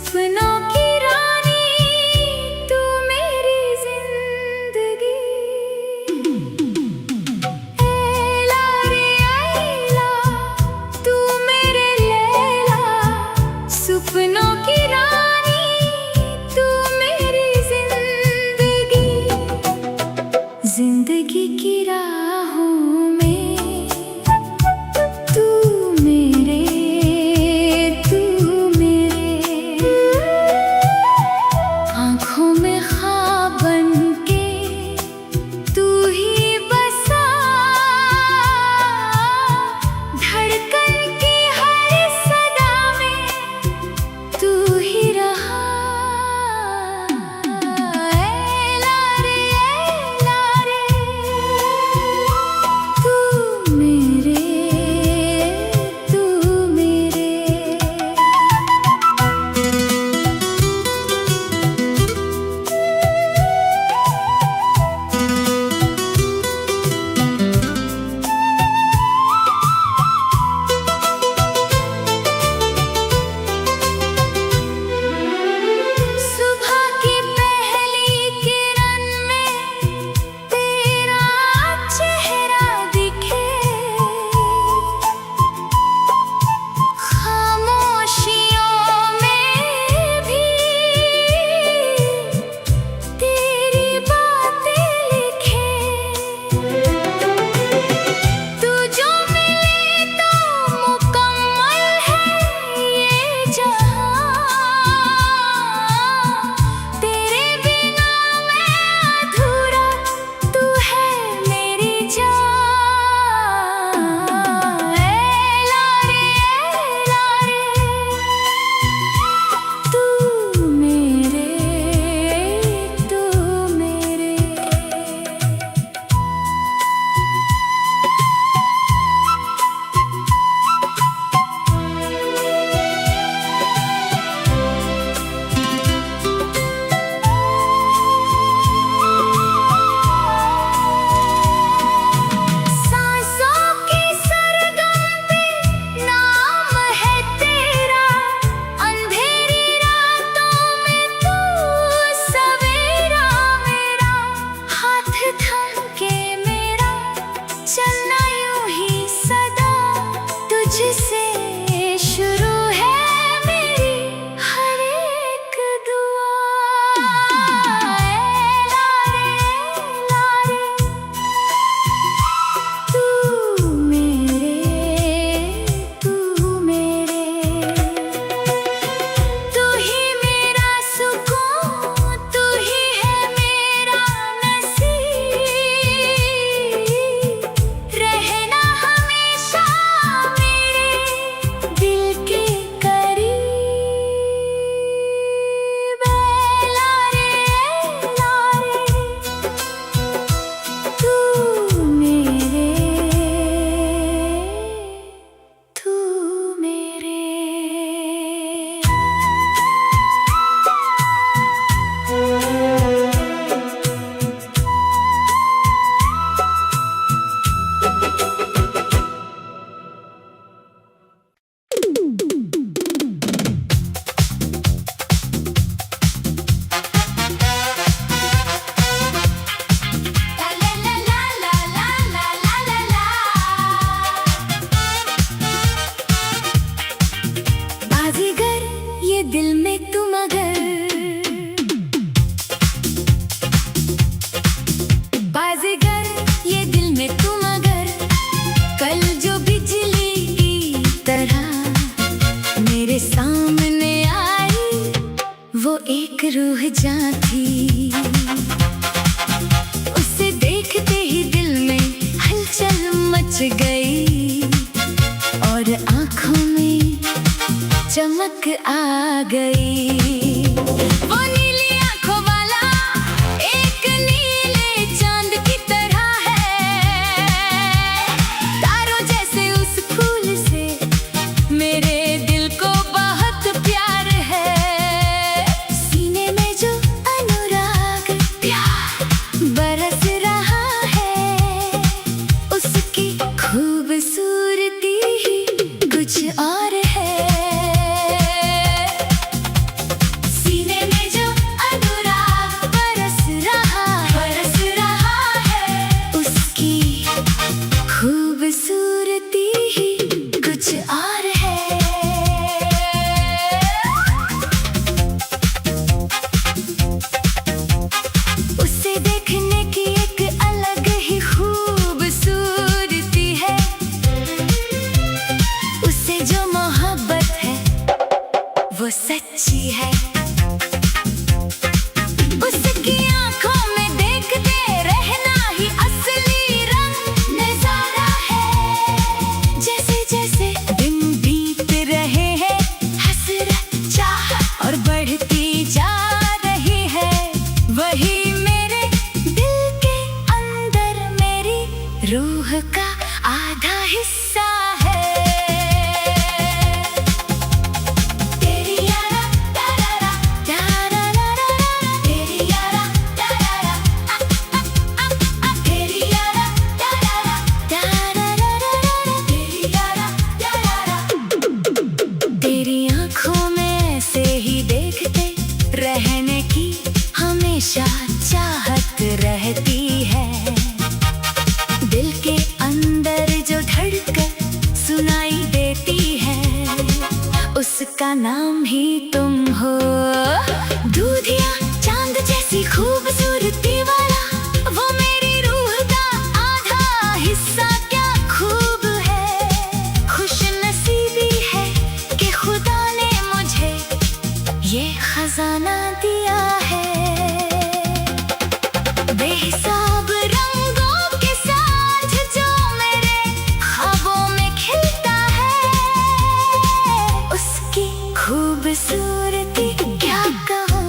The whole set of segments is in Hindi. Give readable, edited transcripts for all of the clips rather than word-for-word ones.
सपनों की रानी तू मेरी जिंदगी। ऐला रे ऐला तू मेरे लैला, सपनों की रानी तू मेरी जिंदगी। जिंदगी की राहों में तू मेरे आँखों में ख्वाब बनके तू ही बसा, धड़कन की हर सदा में तू ही रहा। ऐला रे तू मेरे दिल में तू मगर, बाज़ीगर ये दिल में तू मगर, कल जो बिजली की तरह मेरे सामने आई, वो एक रूह जान थी। उसे देखते ही दिल में हलचल मच गई और आँखों में चमक आ गई। वो नीली आँखों वाला एक नीले चांद की तरह है, तारों जैसे उस फूल से मेरे दिल को बहुत प्यार है। सीने में जो अनुराग प्यार बरस रहा है, उसकी खूबसूरती ही कुछ और है। हमेशा चाहत रहती है। दिल के अंदर जो धड़कन सुनाई देती है, उसका नाम ही तुम हो। दूधिया चांद जैसी खूबसूरती वाला, वो मेरी रूह का आधा हिस्सा क्या खूब है। खुश नसीबी है कि खुदा ने मुझे ये खजाना दिया है। बेहिसाब रंगों के साथ जो मेरे ख्वाबों में खिलता है, उसकी खूबसूरती क्या कहूँ।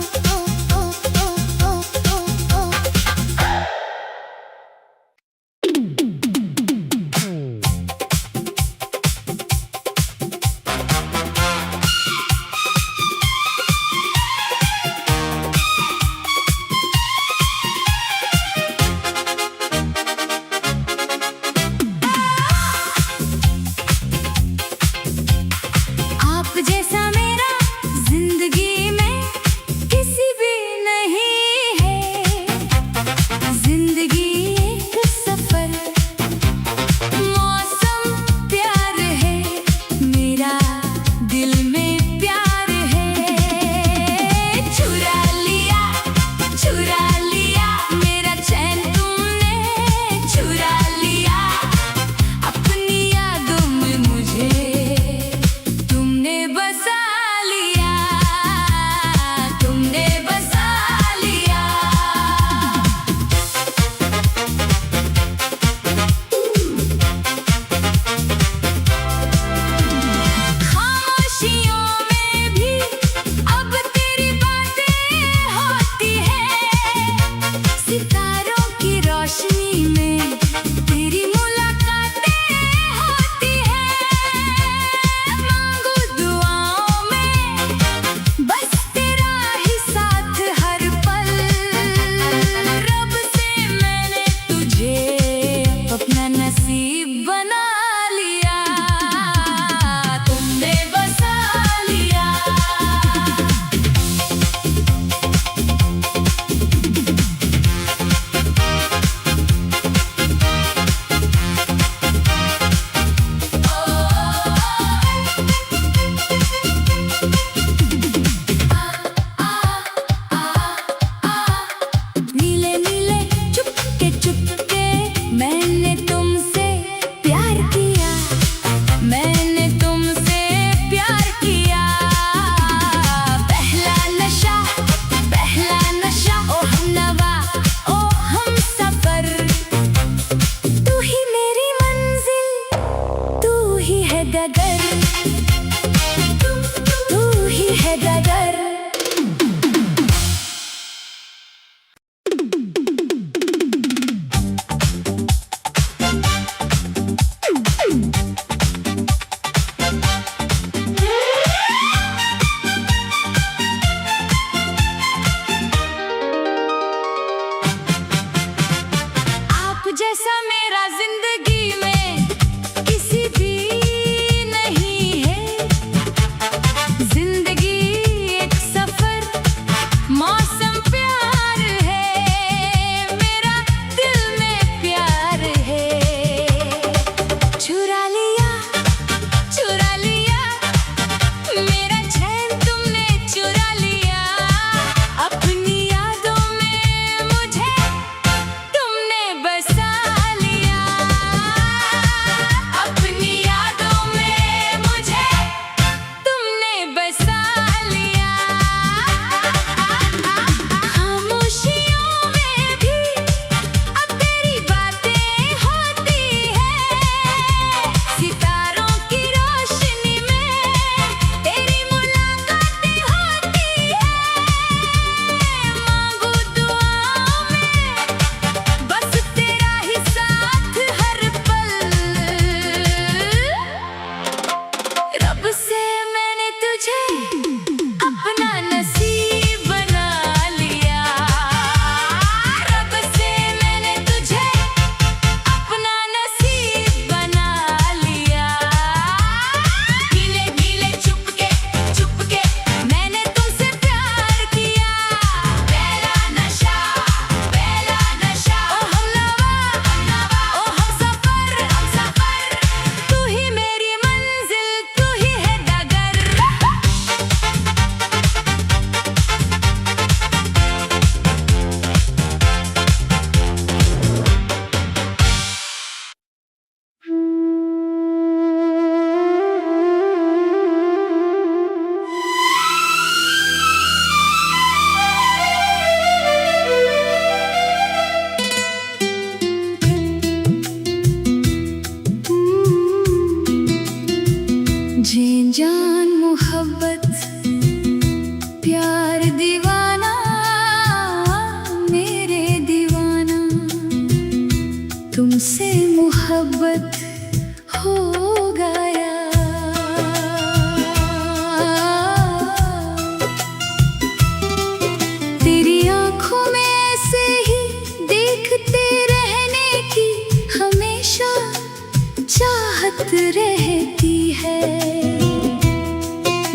है।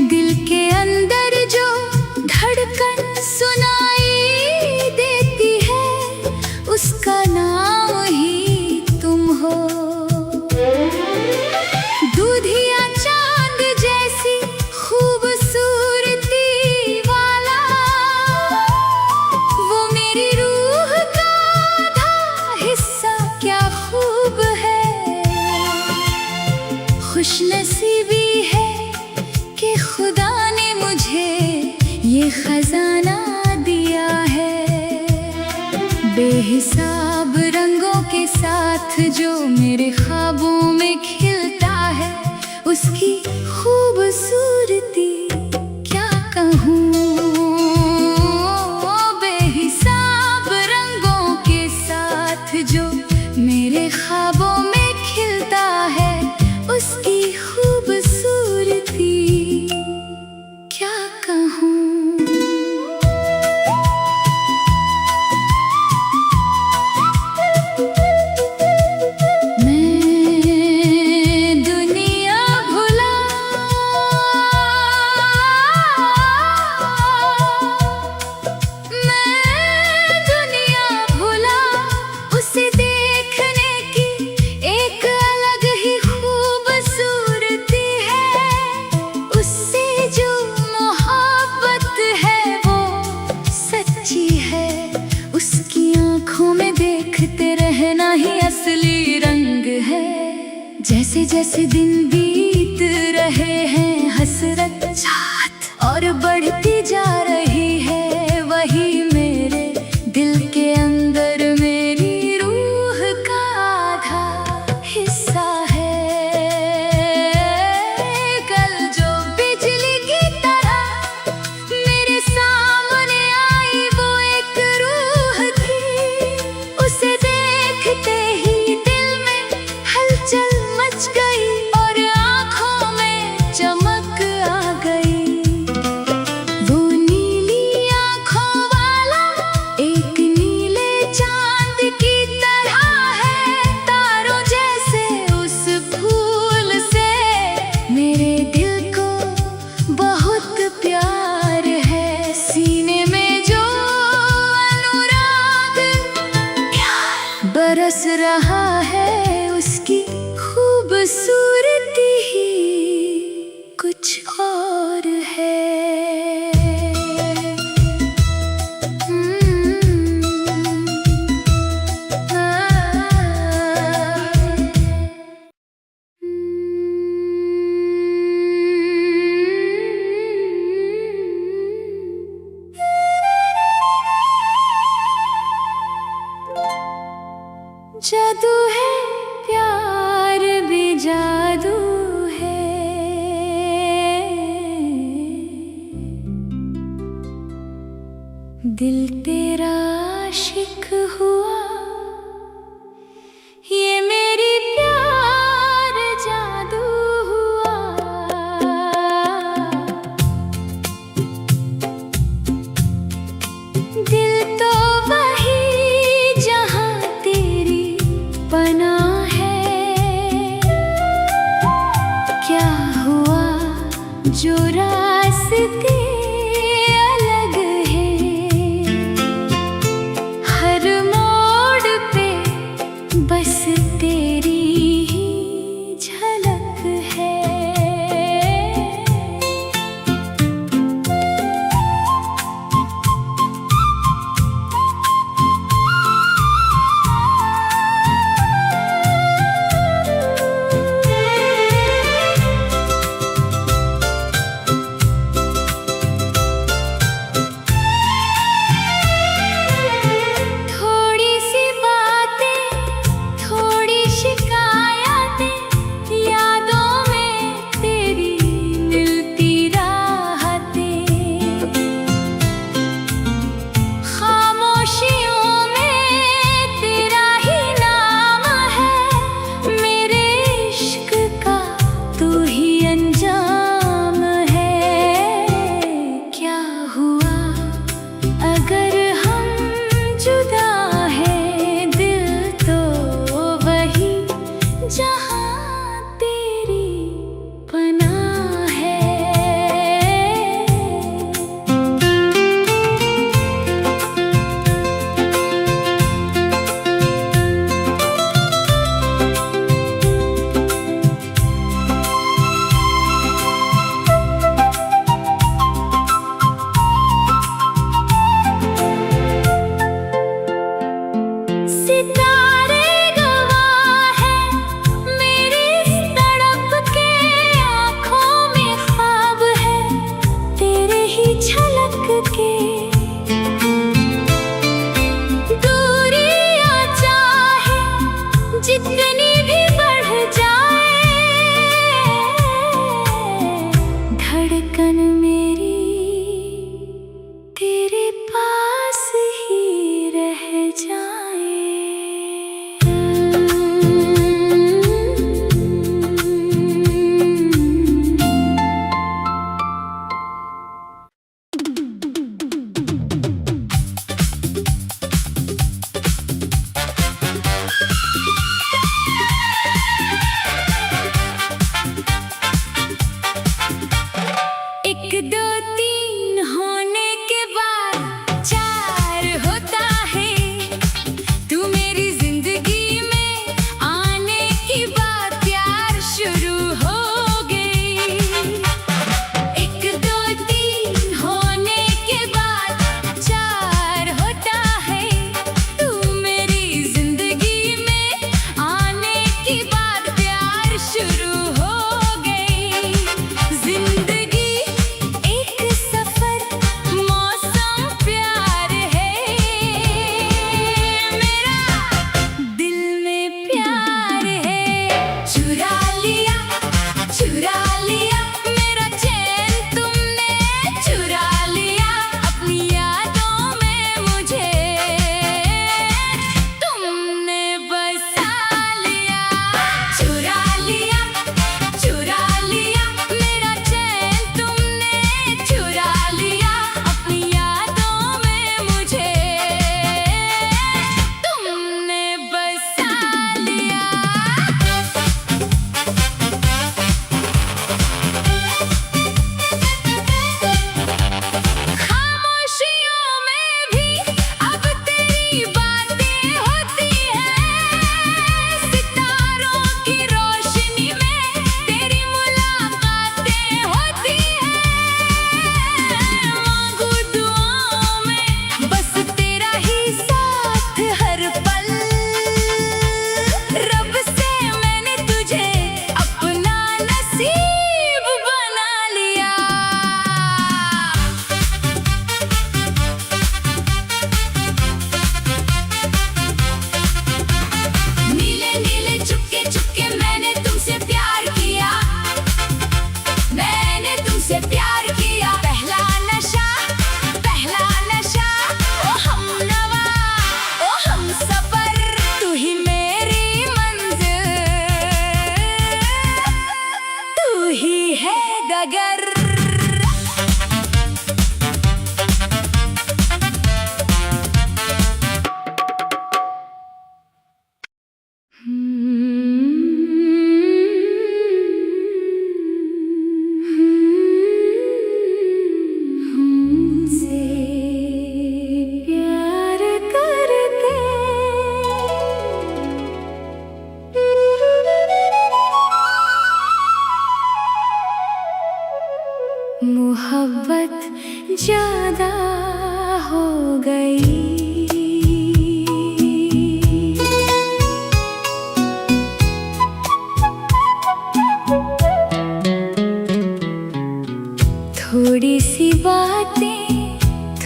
दिल के अंदर जो धड़कन सुनाई देती है, उसका नाम ही तुम हो। दूधिया चांद जैसी खूबसूरती वाला, वो मेरी रूह का आधा हिस्सा क्या खूब है। खुशनसीबी है कि खुदा ने मुझे ये खजाना दिया है। बेहिसाब रंगों के साथ जो मेरे ख्वाबों में खिलता है, उसकी खूबसूरती क्या कहूँ। बेहिसाब रंगों के साथ जो मेरे ख्वाबों में खिलता है, उसकी खूबसूरती क्या कहूँ। असली रंग है। जैसे जैसे दिन बीत रहे हैं, हसरत चाहत और बढ़ती जा रही है। वही मेरे दिल के अंदर मेरी रूह का आधा हिस्सा है। कल जो बिजली की तरह मेरे सामने आई, वो एक रूह थी। उसे देखते चल मच गई और आँखों में चमक आ गई। वो नीली आँखों वाला एक नीले चांद की तरह है। तारों जैसे उस फूल से मेरे दिल को बहुत प्यार है। सीने में जो अनुराग बरस रहा है, उसकी खूबसूरती ही कुछ और है। जादू है प्यार भी जादू है। दिल तेरा आशिक हुआ, ये मेरी प्यार जादू हुआ। दिल तो वही जहाँ तेरी पनाह है। क्या हुआ जो रास्ते अलग है, हर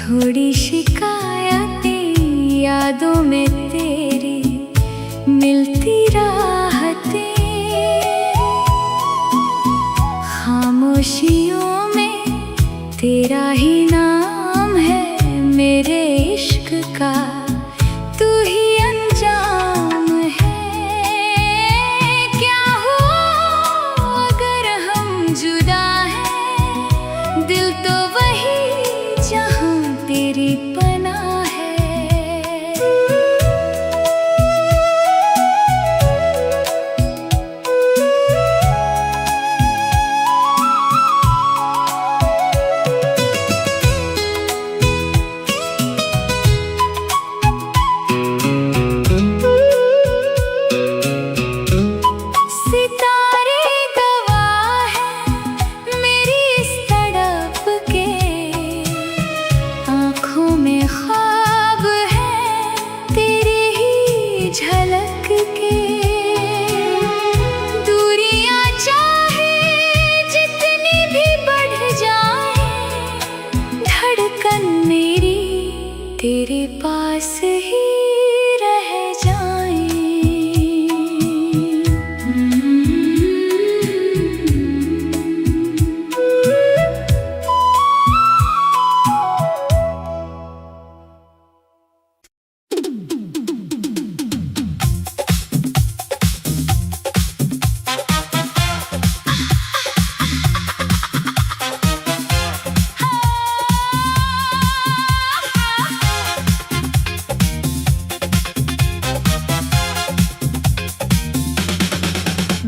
थोड़ी शिकायतें, यादों में तेरी मिलती राहतें, खामोशियों में तेरा ही नाम है मेरे इश्क का, तू ही अंजाम है। क्या हुआ अगर हम जुदा हैं, दिल तो वही जहां तेरी पनाह है। तेरे पास ही रह जाएं।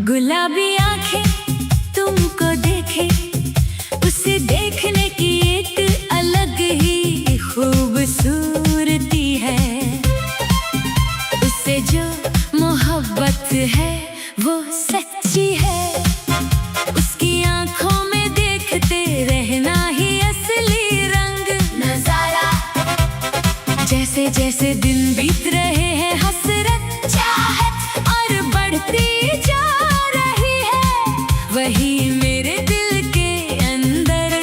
गुलाबी आंखें तुमको देखे, उसे देखने की एक अलग ही खूबसूरती है। उससे जो मोहब्बत है वो सच्ची है, उसकी आंखों में देखते रहना ही असली रंग नजारा। जैसे जैसे दिन बीत रहे हैं हसरत चाहत और बढ़ती जा वही मेरे दिल के अंदर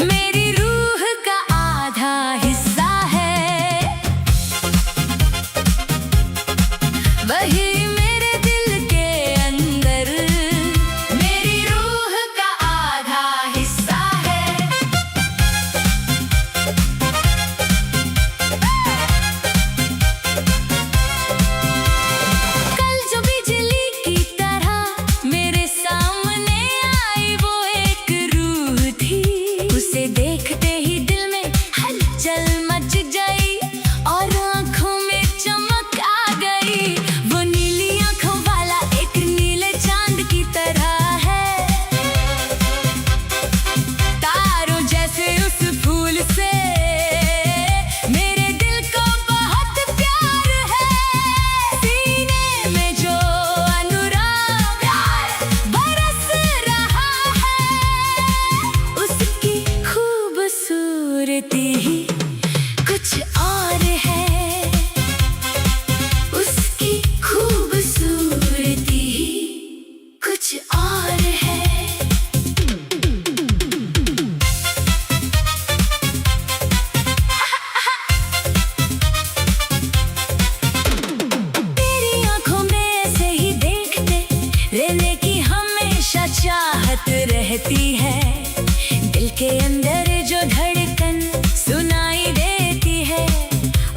मेरी रूह का आधा हिस्सा है। वही मेरे दिल के अंदर मेरी रूह का आधा हिस्सा है। कल जो बिजली की तरह मेरे सामने आई वो एक रूह थी, उसे देखते ही दिल में हलचल मच गई और आंखों में चमक आ गई। वो नीली आंखों वाला एक नीले चांद की तरह है, तारों जैसे उस फूल से मेरे दिल को बहुत प्यार है। सीने में जो अनुराग बरस रहा है, उसकी खूबसूरती ही कुछ और है। उसकी खूबसूरती ही कुछ और है। तेरी आंखों में ऐसे ही देखते रहने की हमेशा चाहत रहती है। दिल के अंदर जो धड़कन सुनाई देती है,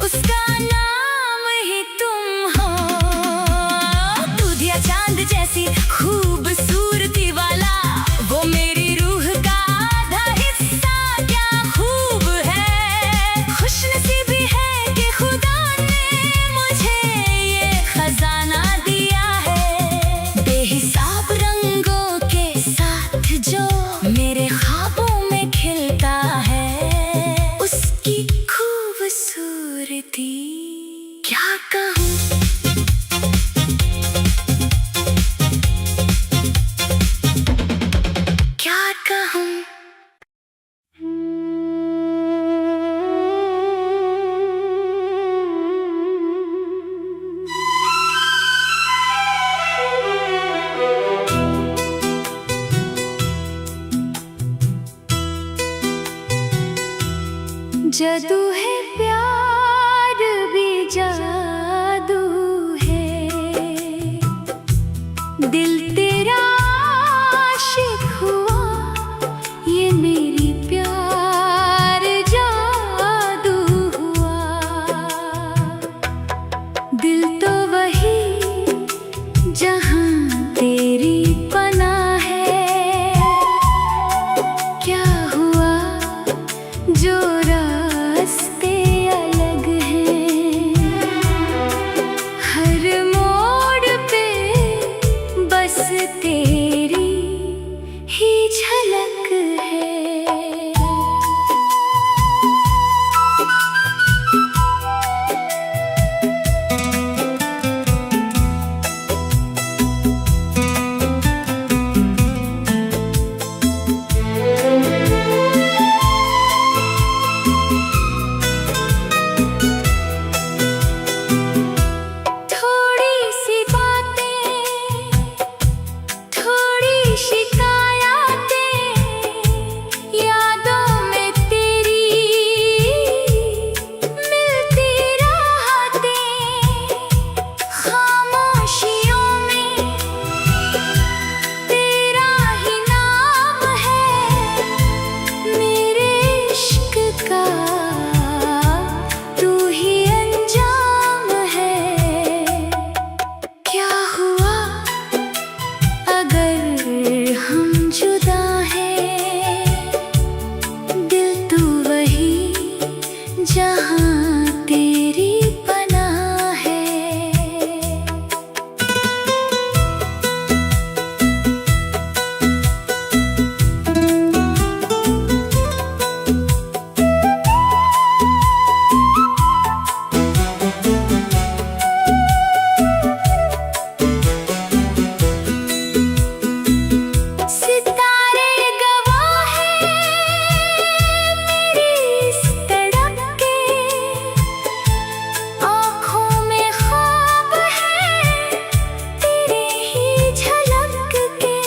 उसका नाम ही तुम हो। दूधिया चांद जैसी खूबसूरती वाला वो मेरी रूह का आधा हिस्सा, क्या खूब है। खुशनसीबी है कि खुदा ने मुझे ये खजाना दिया है। बेहिसाब रंगों के साथ जो मेरे ख्वाबों में खिलता है, उसकी खूबसूरती क्या कहूँ। क्या कहूँ। जादू है प्यार भी जादू है, दिल तेरा आशिक हुआ, ये मेरी प्यार जादू हुआ। दिल तो वही जहां तेरी पनाह है, क्या हुआ जो रास्ते अलग हैं। हर मोड़ पे बस तेरी ही झलक है। जहां तेरी पनाह है। सितारे गवाह हैं मेरी इस तड़प के, आँखों में ख्वाब है तेरे ही झलक के।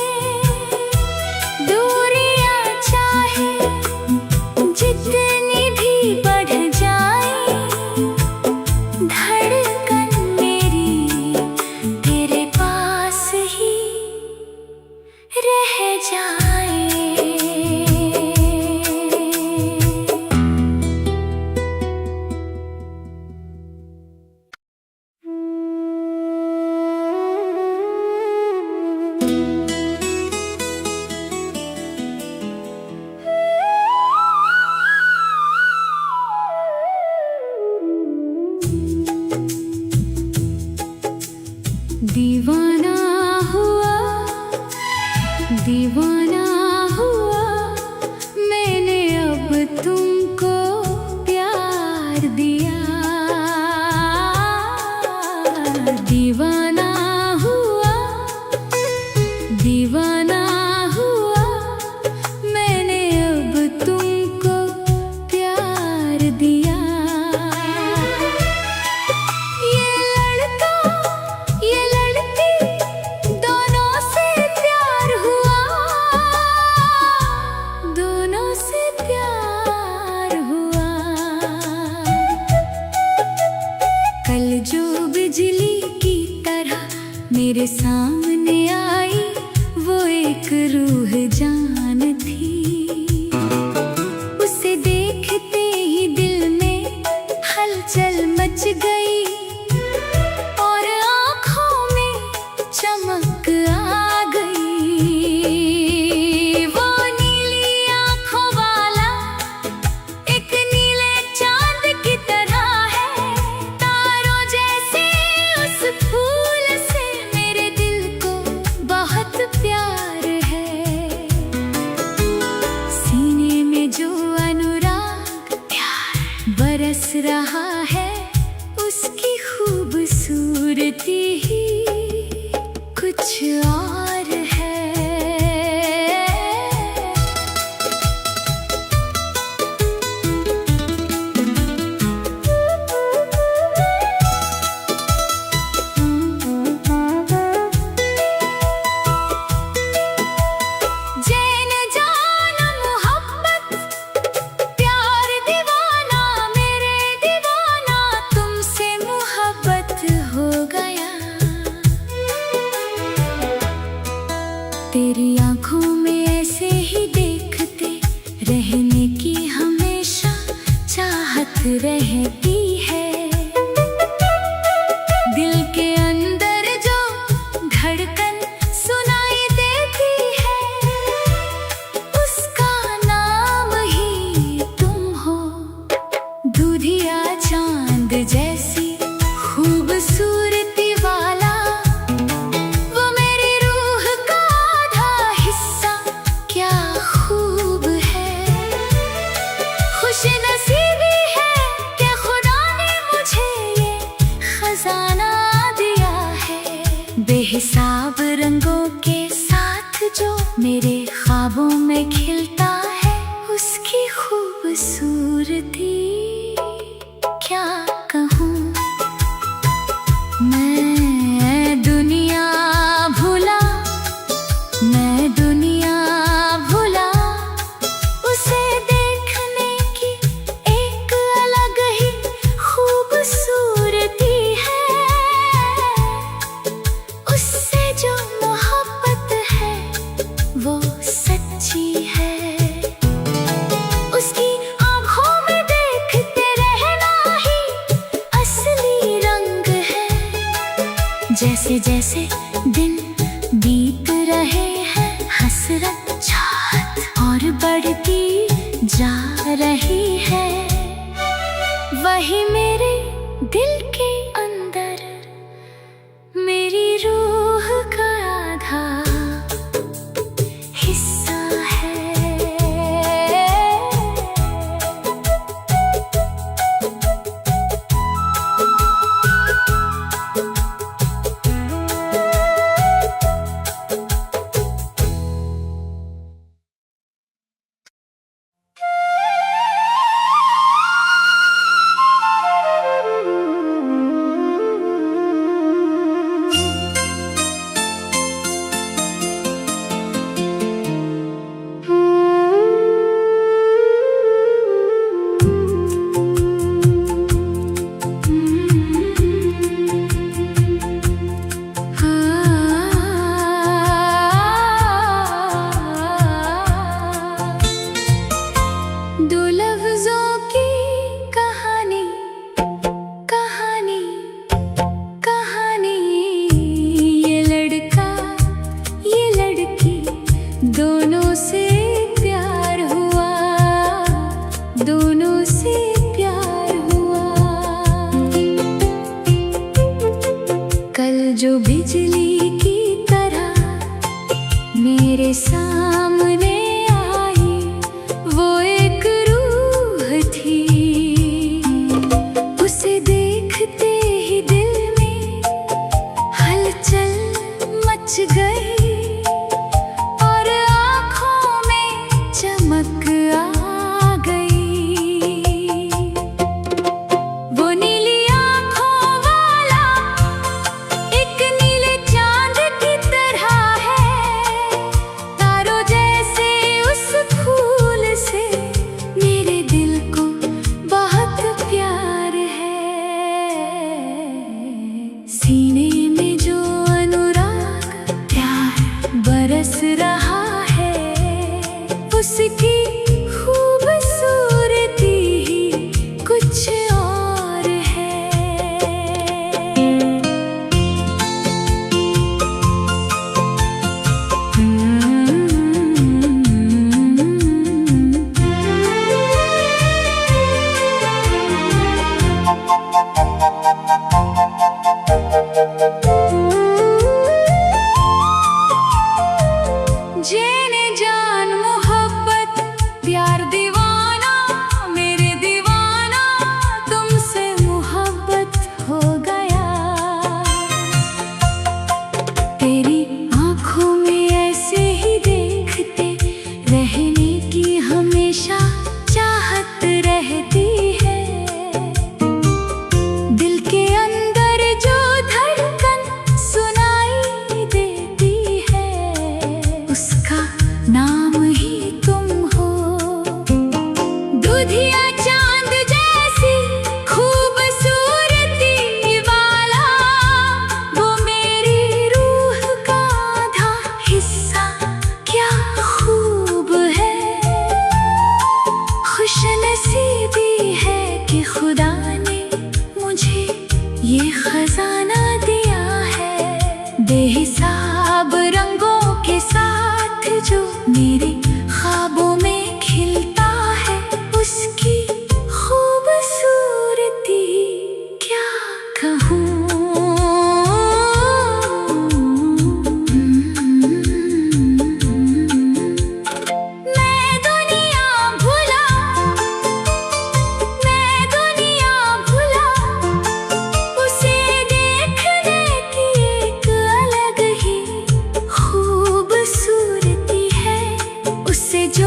दूरियां चाहे जितनी भी बढ़ जाए, धड़कन मेरी तेरे पास ही रह जाए। दीवाना हुआ, दीवाना हुआ, मैंने अब तुमको प्यार दिया। दीवाना हुआ, दीवाना हुआ, मैंने अब तुमको प्यार दिया। ये लड़का ये लड़की दोनों से प्यार हुआ, दोनों से प्यार हुआ। कल जो बिजली की तरह मेरे सामने आई, वो एक रूह जान थी। उसे देखते ही दिल में हलचल मच गई, और आँखों में चमक आ गई। वो नीली आँखों वाला एक नीले चांद की तरह है, तारों जैसे उस फूल से मेरे दिल को बहुत प्यार है। सीने में जो अनुराग प्यार बरस रहा है, उसकी खूबसूरती ही कुछ और है। जैन जान मोहब्बत प्यार दीवाना रहती है। दिल के अंदर जो धड़कन सुनाई देती है, उसका नाम ही तुम हो। दूधिया चांद जैसी खूबसूरती वाला, वो मेरी रूह का आधा हिस्सा, क्या खूब है। खुशनसीबी है कि खुदा ने मुझे ये खजाना दिया है। बेहिसाब रंगों के साथ जो मेरे ख्वाबों में खिलता है, उसकी खूबसूरती क्या कहूँ। मैं दुनिया भूला, मैं दुनिया भूला, उसे देखने की एक अलग ही खूबसूरती है। उससे जो मोहब्बत है वो सच्ची है। उसकी आँखों में देखते रहना ही असली रंग है। जैसे जैसे दिन बीत रहे हैं, हसरत चाहत और बढ़ती जा रही है। वही मेरे दिल के अंदर मेरी रूह का आधा हिस्सा है। कि खुदा ने मुझे ये खजाना दिया है, बेहिसाब रंगों के साथ जो मेरे ख्वाबों में खिलता है। उसकी खूबसूरती क्या कहूँ।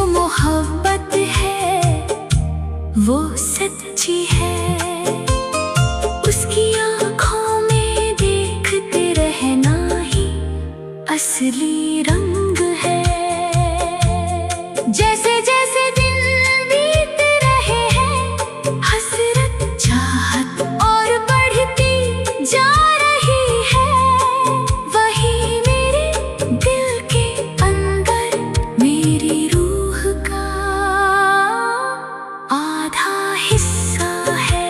मोहब्बत है वो सच्ची है, उसकी आँखों में देखते रहना ही असली रंग है। जैसे जैसे दिन बीत रहे हैं, हसरत चाहत और बढ़ती जा रही है। वही मेरे दिल के अंदर मेरी आधा हिस्सा है।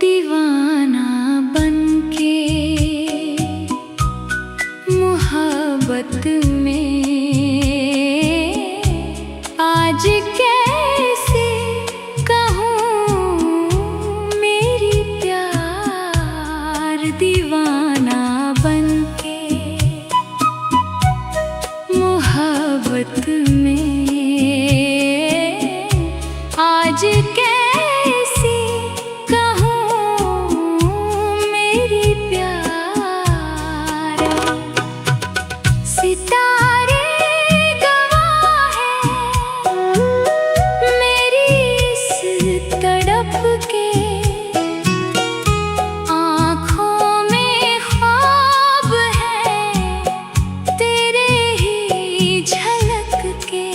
दीवाना बनके मोहब्बत में आज कैसे कहूँ मेरी प्यार। दीवाना बनके मोहब्बत में आज कैसे कहूँ मेरी प्यार। सितारे गवाह हैं मेरी इस तड़प के, आँखों में ख्वाब हैं तेरे ही झलक के।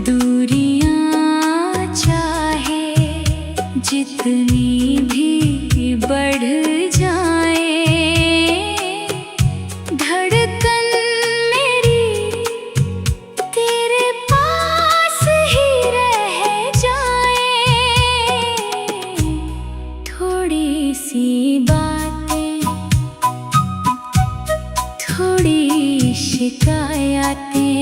दूरियां चाहे जितनी भी बढ़ जाए, धड़कन मेरी तेरे पास ही रह जाए। थोड़ी सी बातें, थोड़ी शिकायतें,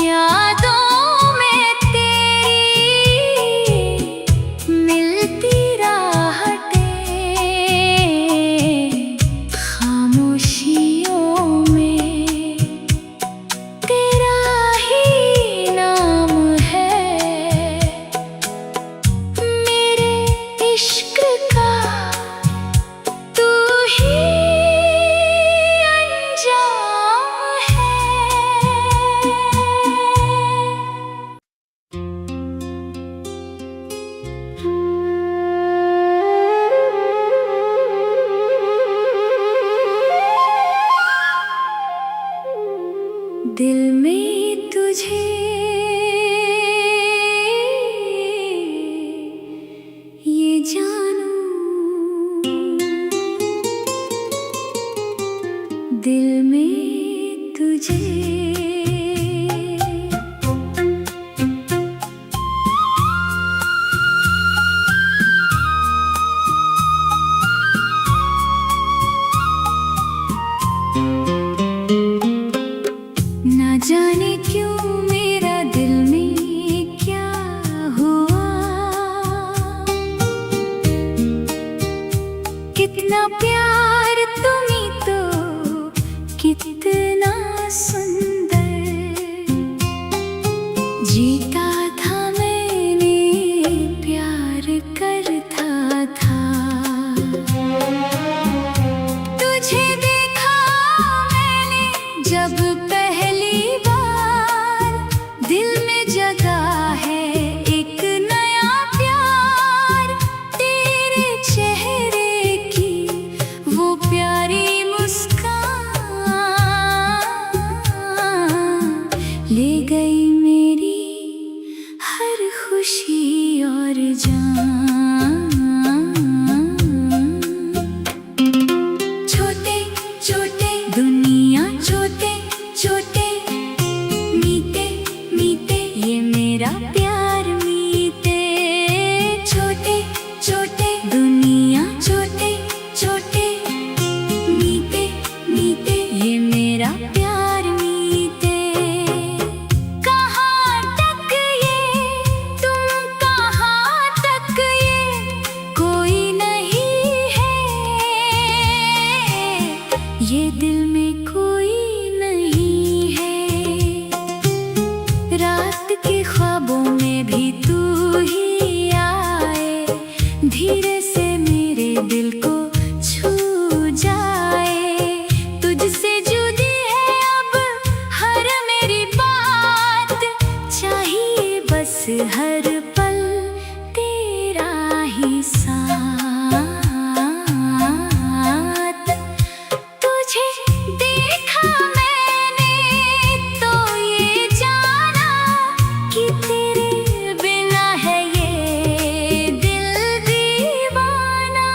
यादों में तेरी मिलती राहतें, खामोशियों में तेरा ही नाम है। मेरे इश्क का तू ही अंजाम है। दिल में तुझे ये जानूं, दिल में तुझे ना जाने क्यों मेरा दिल में क्या हुआ। कितना प्यार तुम्हीं तो, कितना सुंदर जीता था मैंने, प्यार करता था। तुझे देखा मैंने जब पहली बार, दिल में जगा है एक नया प्यार। तेरे चेहरे की वो प्यारी मुस्कान दिल में कोई नहीं है। रात के ख्वाबों में भी तू ही आए, धीरे से मेरे दिल को छू जाए। तुझसे जुदी है अब हर मेरी बात, चाहिए बस हर पल तेरा ही साथ। तुझे देखा मैंने तो ये जाना कि तेरे बिना है ये दिल दीवाना।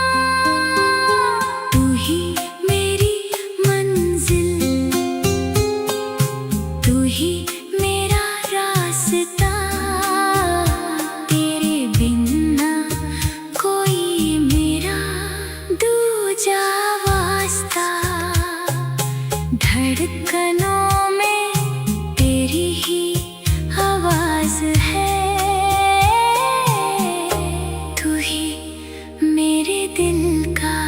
तू ही मेरी मंजिल, तू ही मेरा रास्ता, तेरे बिना कोई मेरा दूजा वास्ता। धड़कनों में तेरी ही आवाज है, तू ही मेरे दिल का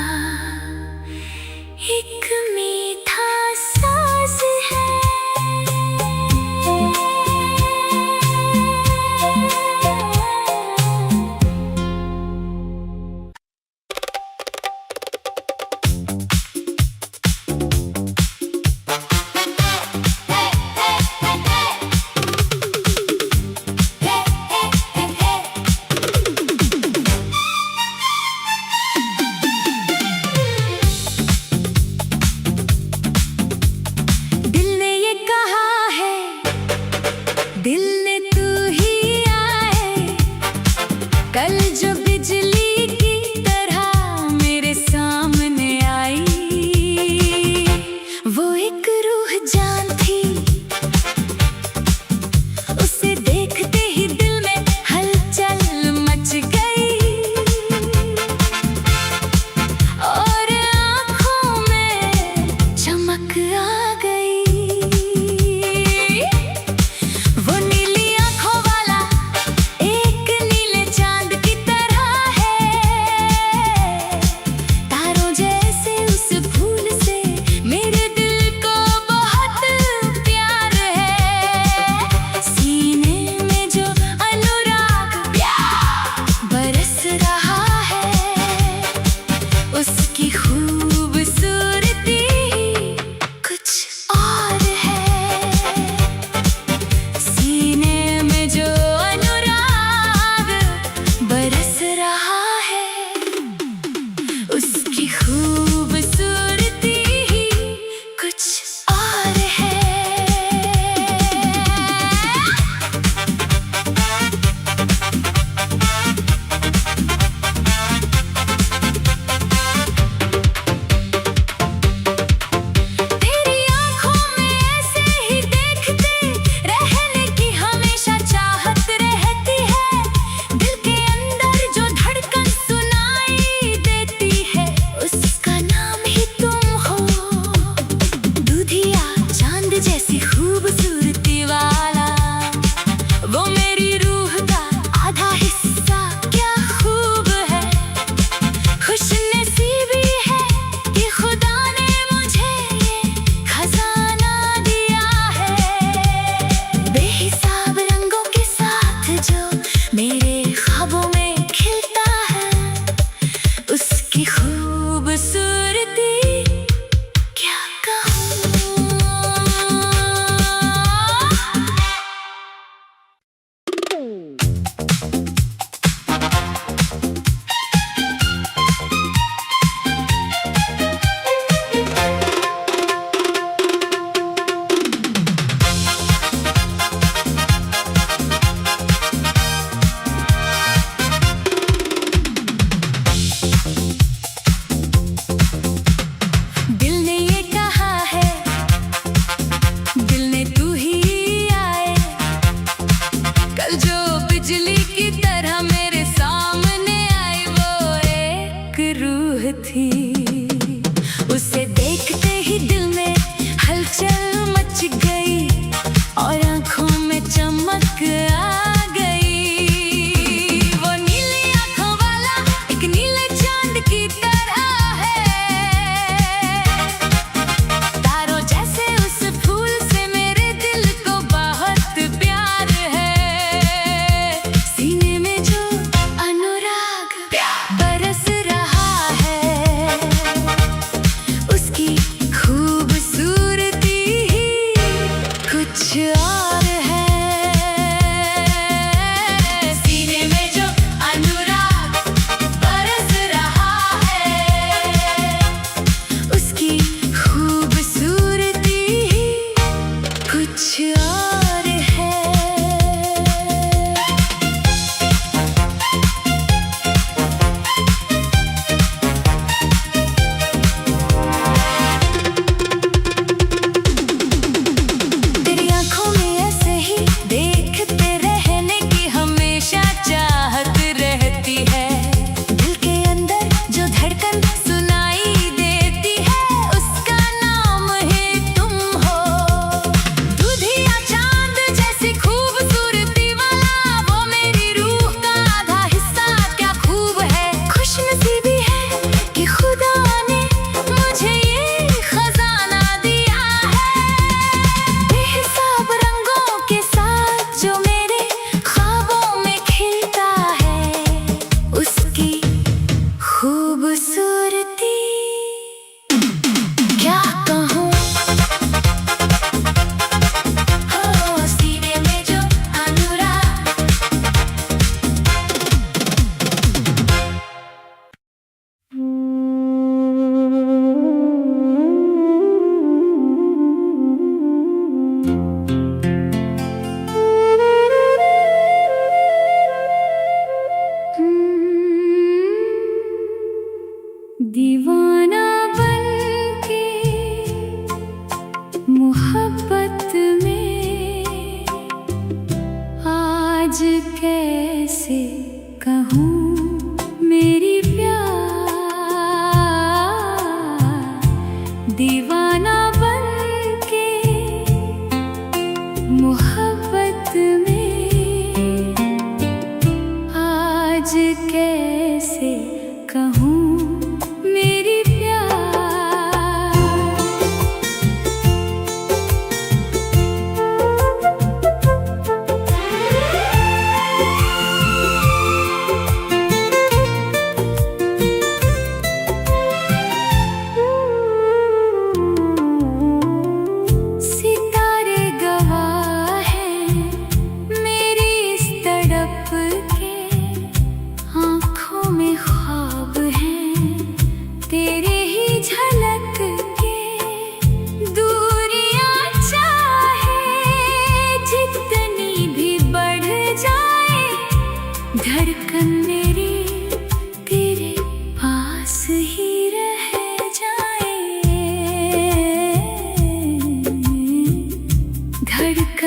एक मीठा साज है। दिल ने ये कहा है, दिल ने तू ही आए, कल जो बिजली की तरह मेरे सामने आई। वो एक रूह जान थी, उसे देखते ही दिल में हलचल मच गई, और आँखों में चमक आ गई। वो नीली आँखों वाला एक नीले चांद की तरह है, तारों जैसे उस फूल से मेरे दिल को बहुत प्यार है। सीने में जो अनुराग बरस रहा है, उसकी खूबसूरती कुछ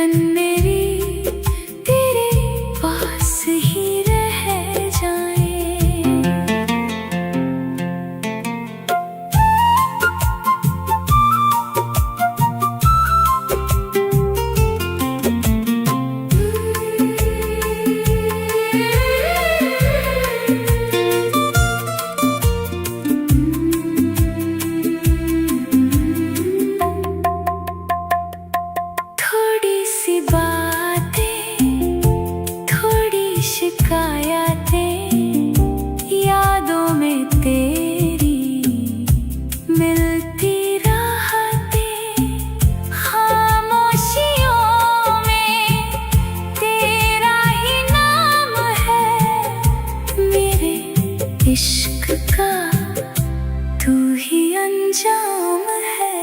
धड़कन मेरी तेरे पास ही रह जाए। थोड़ी सी बातें, थोड़ी शिकायतें, यादों में तेरी मिलती राहतें, खामोशियों में तेरा ही नाम है, मेरे इश्क का तू ही अंजाम है।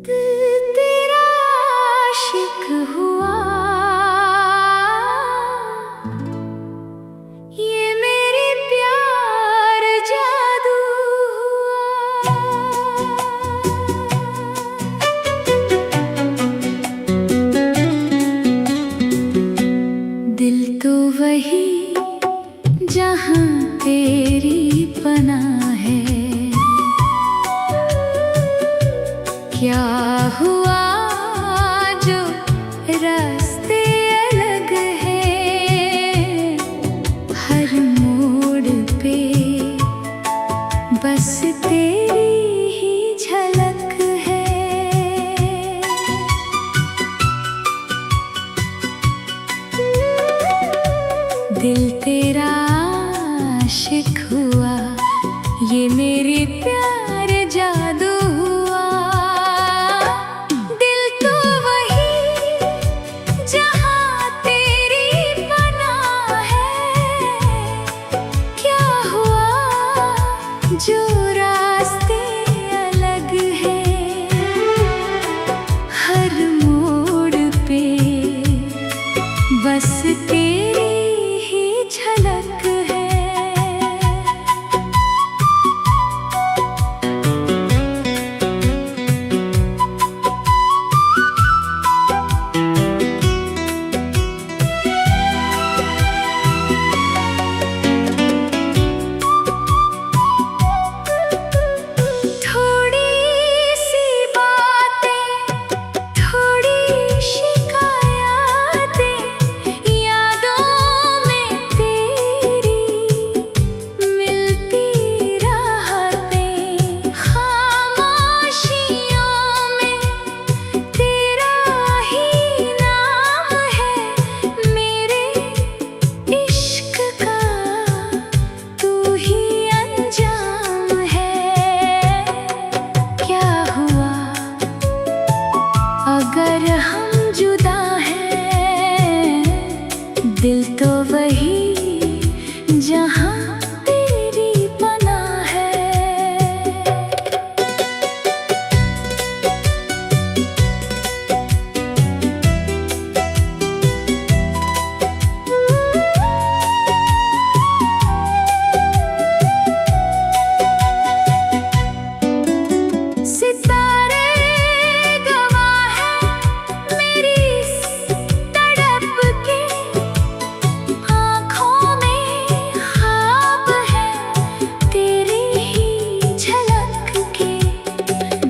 दिल तेरा आशिक हुआ, ये मेरे प्यार जादू हुआ। दिल तो वही जहाँ तेरी पनाह है, क्या हुआ जो रास्ते अलग हैं, हर मोड़ पे बस तेरी ही झलक है। दिल तेरा आशिक हुआ, ये मेरे प्यार जादू हुआ। दिल तो वही जहाँ तेरी पनाह है, क्या हुआ जो रास्ते अलग हैं, हर मोड़ पे बस तेरी ही झलक है। थोड़ी सी बातें, थोड़ी शिकायतें, यादों में तेरी मिलती राहतें, खामोशियों में तेरा ही नाम है, मेरे इश्क का तू ही अंजाम है। क्या हुआ अगर हम जुदा हैं, दिल तो वही जहाँ तेरी पनाह है। सितारे गवाह हैं मेरी तड़प के, आँखों में ख्वाब है तेरी ही झलक के।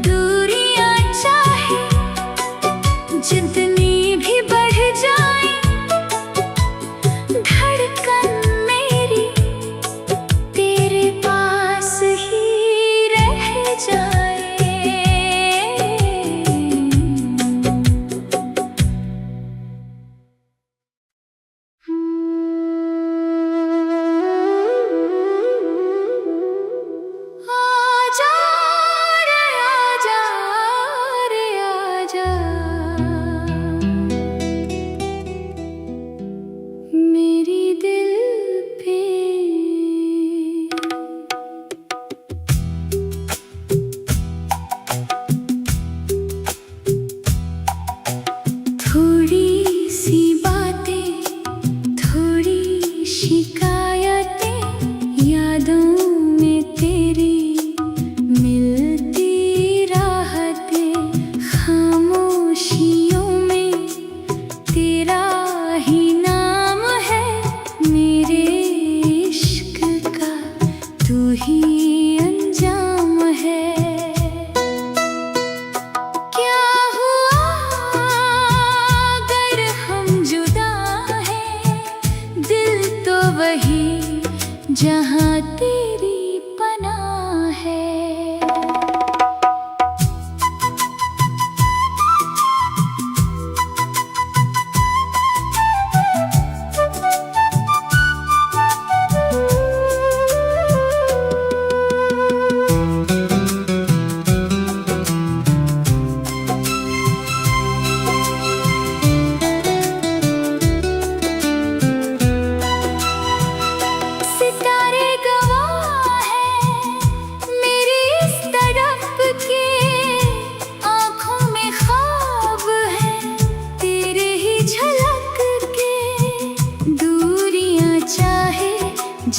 दूरियां चाहे जितनी भी बढ़ जाए, धड़कन मेरी तेरे पास ही रह जाए। आजा रे आजा रे आजा, मेरी दिल पे।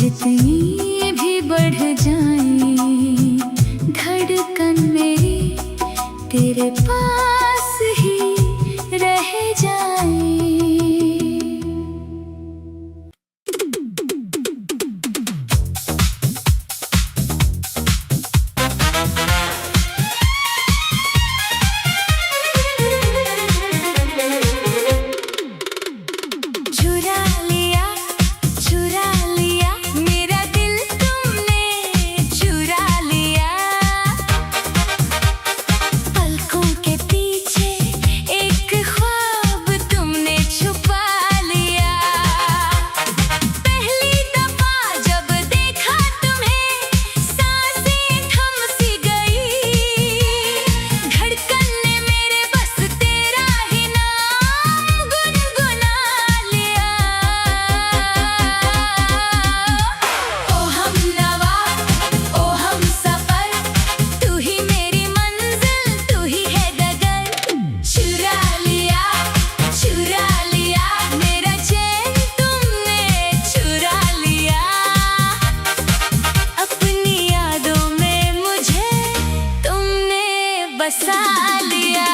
जितनी भी बढ़ जाए धड़कन मेरी तेरे पास ही रह जाए। बसा लिया।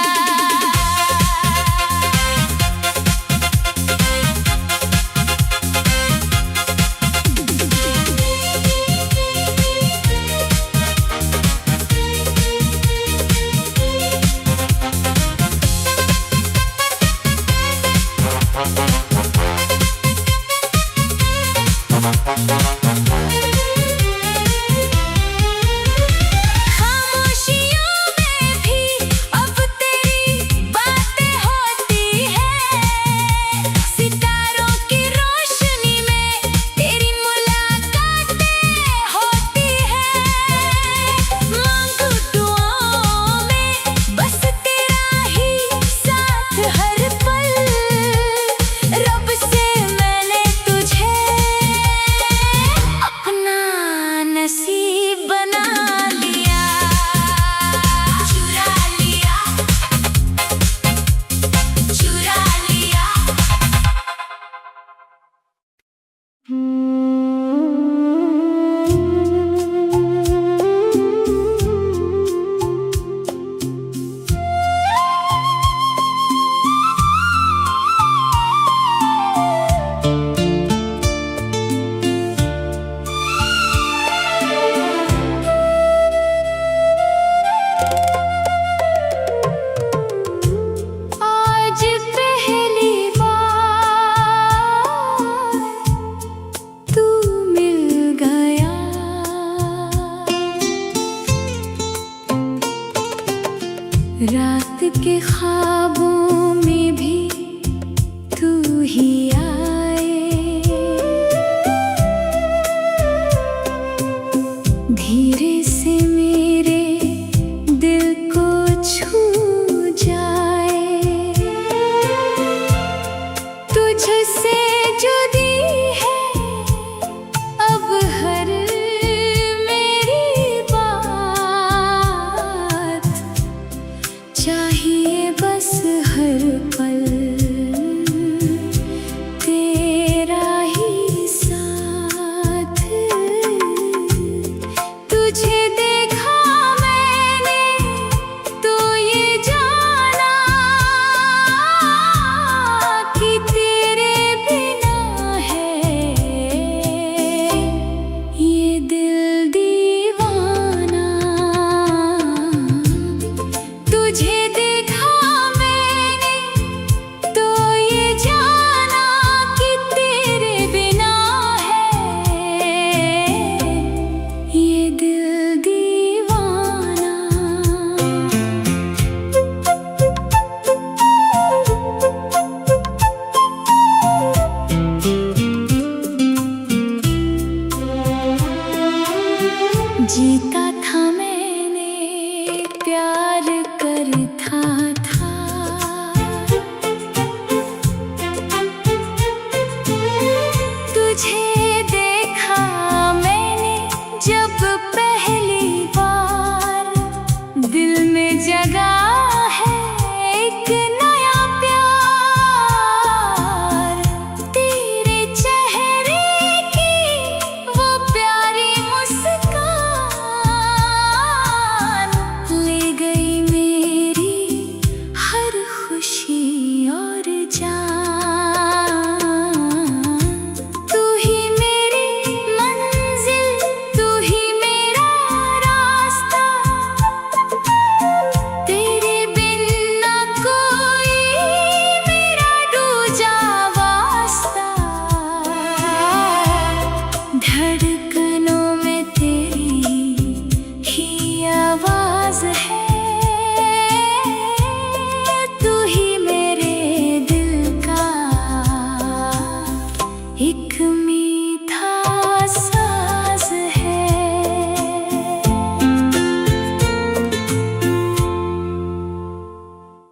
रात के ख्वाबों